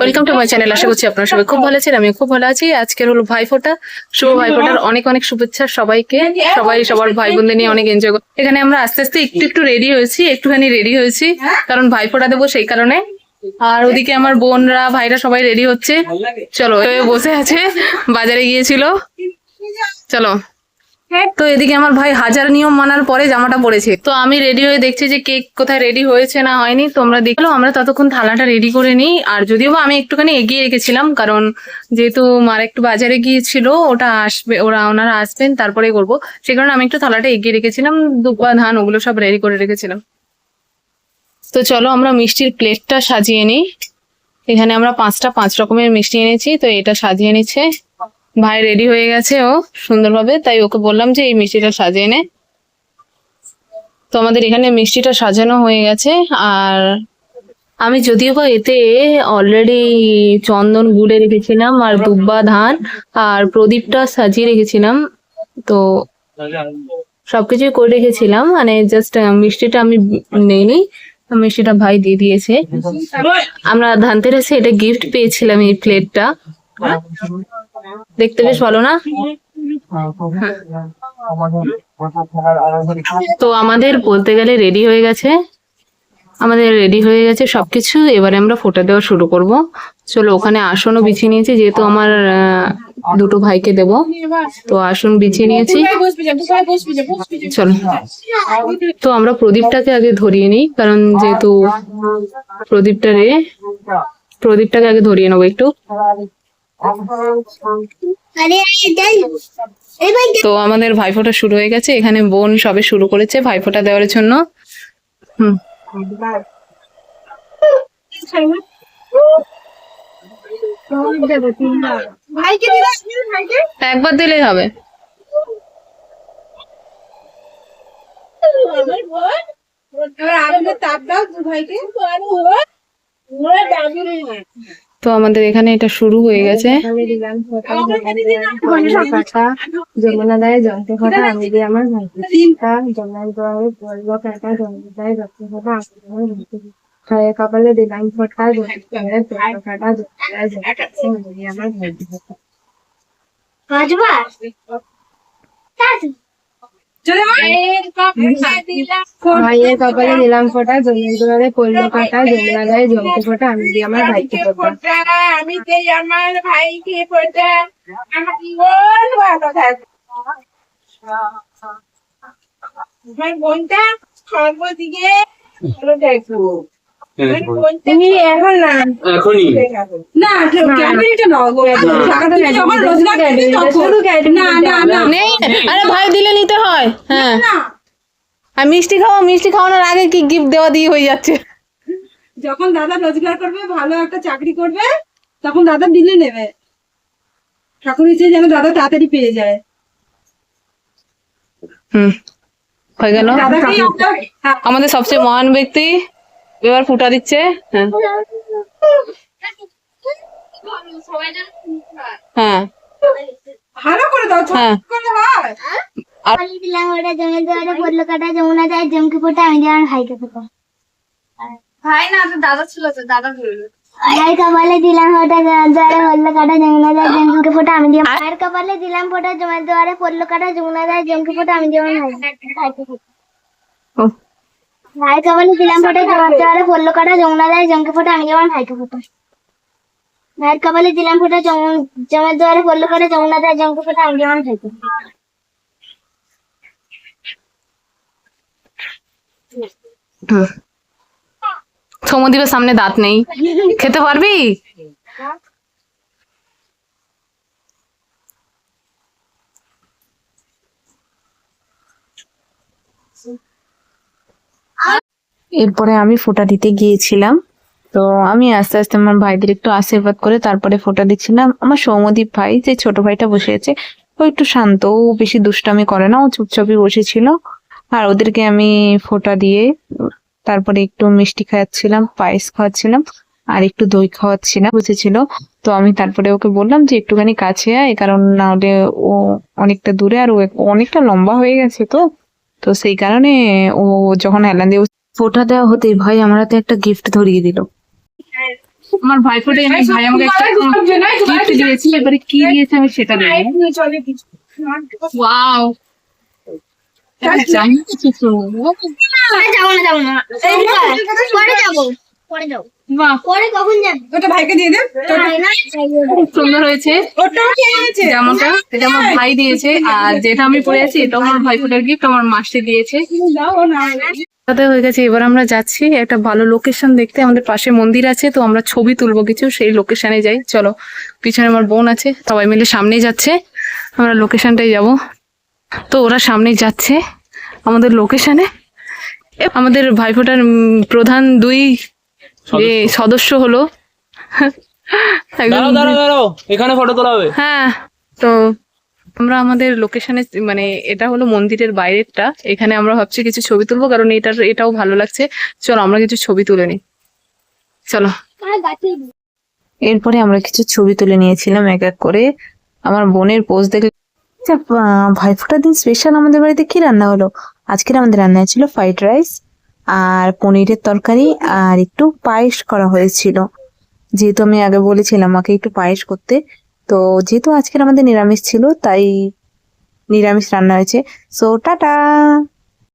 Welcome to my channel. আশা করছি আপনারা সবাই খুব ভালো আছেন, আমি খুব ভালো আছি। আজকের হলো ভাইফোঁটা, শুভ ভাইফোঁটার অনেক অনেক শুভেচ্ছা সবাইকে। সবাই সবার ভাই বোনদের নিয়ে অনেক এনজয় করে। এখানে আমরা আস্তে আস্তে একটু একটুখানি রেডি হয়েছি, কারণ ভাইফোঁটা দেবো সেই কারণে। আর ওদিকে আমার বোনরা ভাইরা সবাই রেডি হচ্ছে। চলো, বসে আছে, বাজারে গিয়েছিল। চলো। তো এদিকে আমার ভাই হাজার নিয়ম মানার পরে জামাটা পরেছে, তো আমি রেডি হয়ে দেখছি যে কেক কোথায় রেডি হয়েছে না হয়নি। তোমরা দেখলো, আমরা ততক্ষণ থালাটা রেডি করে নিই। আর যদিও বা আমি একটুখানি এগিয়ে রেখেছিলাম, কারণ যেহেতু মার একটু বাজারে গিয়েছিল, ওটা আসবে, ওনারা আসবেন তারপরে করবো, সে কারণে আমি একটু থালাটা এগিয়ে রেখেছিলাম। দুব্বা ধান ওগুলো সব রেডি করে রেখেছিলাম। তো চলো আমরা মিষ্টির প্লেটটা সাজিয়ে নিই। এখানে আমরা পাঁচ রকমের মিষ্টি এনেছি, তো এটা সাজিয়ে নিচ্ছে ভাই। রেডি হয়ে গেছে ও সুন্দরভাবে, তাই ওকে বললাম যে এই মিষ্টিটা সাজিয়ে নে। তো আমাদের এখানে মিষ্টিটা সাজানো হয়ে গেছে। আর আমি যদিও বা এতে অলরেডি চন্দন গুড়ে রেখেছিলাম, আর দুব্বা ধান আর প্রদীপটা সাজিয়ে রেখেছিলাম। তো সবকিছুই করে রেখেছিলাম, মানে জাস্ট মিষ্টিটা আমি নেইনি, মিষ্টিটা ভাই দিয়ে দিয়েছে। আমরা ধানতেরাসে এটা গিফট পেয়েছিলাম, এই প্লেটটা। দেখতে বেশ ভালো না? তো আমাদের বলতে গেলে রেডি হয়ে গেছে, সবকিছু। এবারে আমরা ফোঁটা দেওয়া শুরু করব। চলো, ওখানে আসনও বিছিয়ে নিয়েছি, যেহেতু আমার দুটো ভাইকে দেব, তো আসন বিছিয়ে নিয়েছি। চলো, তো আমরা প্রদীপটাকে আগে ধরিয়ে নিই, কারণ যেহেতু প্রদীপটাকে আগে ধরিয়ে নেবো একটু। তো আমাদের ভাইফোঁটা শুরু হয়ে গেছে। এখানে বোন সবে শুরু করেছে ভাইফোঁটা দেওয়ার জন্য। একবার দিলেই হবে। তো আমাদের এখানে এটা শুরু হয়ে গেছে। যমুনা দেয় জমতে ফোটা আমি দিয়ে আমার যমুনার দোয়ারে বলবো কাটা যমুনা দেয় জমতে ফোটা আমি কপালে দিলাম ফোটা কাটা আমার ভাইয়ের কপালে দিলাম ফোটা জমির দুয়ারে পড়লো কাটা যমুনা দেয় জমতে ফোটা আমি দিয়ে আমার ভাইকে ফোটা আমি দেই আমার ভাইকে ফোটা আমার জীবন ভালো থাকবে। আমার বোনটা সর্বদিকে ভালো থাকবো। তুমি এখন না, এখনই না, ক্যাডবেরিটা নাও গো, টাকাটা যখন রোজগার করবে তখন না না না নেই, আরে ভাই দিলে নিতে হয়। হ্যাঁ, আর মিষ্টি খাওয়ানোর আগে কি গিফট দেওয়া দিয়ে হয়ে যাচ্ছে। যখন দাদা রোজগার করবে, ভালো একটা চাকরি করবে, তখন দাদা দিলে নেবে। ঠাকুর ইচ্ছে যেন দাদা তাড়াতাড়ি পেয়ে যায়। হয়ে গেল। আমাদের সবচেয়ে মহান ব্যক্তি এবার ফুটা দিচ্ছে। হ্যাঁ, ভালো করে দাও, ছোট করে হয়। দিলাম ওটা জমের দুয়ারে পড়লো কাটা যমুনা দেয় জমকে ফোটা আমি দিয়ে আমার ভাইকে ফোটা ভাই না, দাদা ছিল তো, দাদা ধরবে। ভাইয়ের কপালে দিলাম ফোটা দুয়ারে পড়লো কাটা যমুনা দেয় জমকে ফোটা আমি দিয়ে ভাইয়ের কপালে দিলাম ফোটা জমের দুয়ারে পড়লো কাটা যমুনা দেয় জমকে ফোটা আমি দিয়ে আমার ভাইকে ফোটা ভাইয়ের কপালে দিলাম ফোটা জমের দুয়ারে পড়লো কাটা যমুনা দেয় জমকে ফোটা আমি দিয়ে আমার ভাইকে ফোটা ভাইয়ের কপালে দিলাম ফোটা জমের দুয়ারে পড়লো কাটা যমুনা দেয় জমকে ফোটা আমি দিয়ে আমার ভাইকে সৌমদীপের সামনে দাঁত নেই, খেতে পারবি? এরপরে আমি ফোঁটা দিতে গিয়েছিলাম। তো আমি আস্তে আস্তে আমার ভাইদের একটু আশীর্বাদ করে তারপরে ফোঁটা দিচ্ছিলাম। আমার সৌমদীপ ভাই, যে ছোট ভাইটা বসে আছে, ও একটু শান্ত, ও বেশি দুষ্টামি করে না, ও চুপচাপই বসেছিল। আর ওদেরকে আমি ফোঁটা দিয়ে তারপরে একটু মিষ্টি খাওয়াচ্ছিলাম, পায়েস খাওয়াচ্ছিলাম, আর একটু দই খাওয়াচ্ছিলাম, বুঝেছিল। তো আমি তারপরে ওকে বললাম যে একটুখানি কাছে আয়, কারণ না হলে ও অনেকটা দূরে, আর ও অনেকটা লম্বা হয়ে গেছে। তো তো সেই কারণে ও যখন হেলান দিয়ে ফোঁটা দেওয়া হতেই ভাই আমার হাতে একটা গিফট ধরিয়ে দিল। আমার ভাইফোঁটা এনে ভাই আমাকে একটা গিফট দিয়েছে, এবারে কি দিয়েছে আমি সেটা দেখবো। ওয়াও, জানি কিছু। বাহ, ওটা ভাইকে দিয়ে দে। খুব সুন্দর হয়েছে ওটাও খেয়েছে। জামাটা, এটা আমার ভাই দিয়েছে। আর যেটা আমি পরে আছি এটাও আমার ভাইফোঁটার গিফট, আমার মাসি দিয়েছে। তাতে হয়ে গেছে, এবার আমরা যাচ্ছি একটা ভালো লোকেশন দেখতে। আমাদের পাশে মন্দির আছে, তো আমরা ছবি তুলবো কিছু, সেই লোকেশনে যাই। চলো, পিছনে আমার বোন আছে, সবাই মিলে সামনেই যাচ্ছে, আমরা লোকেশনটাই যাব। তো ওরা সামনেই যাচ্ছে আমাদের লোকেশনে। আমাদের ভাইফোঁটার প্রধান দুই যে সদস্য হলো একদম। দাঁড়াও, এখানে ফটো তোলা হবে। হ্যাঁ, তো আমরা আমাদের লোকেশনে, মানে এটা হলো মন্দিরের বাইরেরটা, এখানে আমরা ভাবছি কিছু ছবি তুলবো, কারণ এটাও ভালো লাগছে। চলো আমরা কিছু ছবি তুলে নিই, চলো। এরপরে আমরা কিছু ছবি তুলে নিয়েছিলাম এক এক করে। আমার বোনের পোজ দেখে। আচ্ছা, ভাইফোঁটার দিন স্পেশাল আমাদের বাড়িতে কি রান্না হলো? আজকের আমাদের রান্না ছিল ফ্রাইড রাইস আর পনিরের তরকারি, আর একটু পায়েস করা হয়েছিল। যেহেতু আমি আগে বলেছিলাম আমাকে একটু পায়েস করতে, তো যেহেতু আজকের আমাদের নিরামিষ ছিল তাই নিরামিষ রান্না হয়েছে। So tata.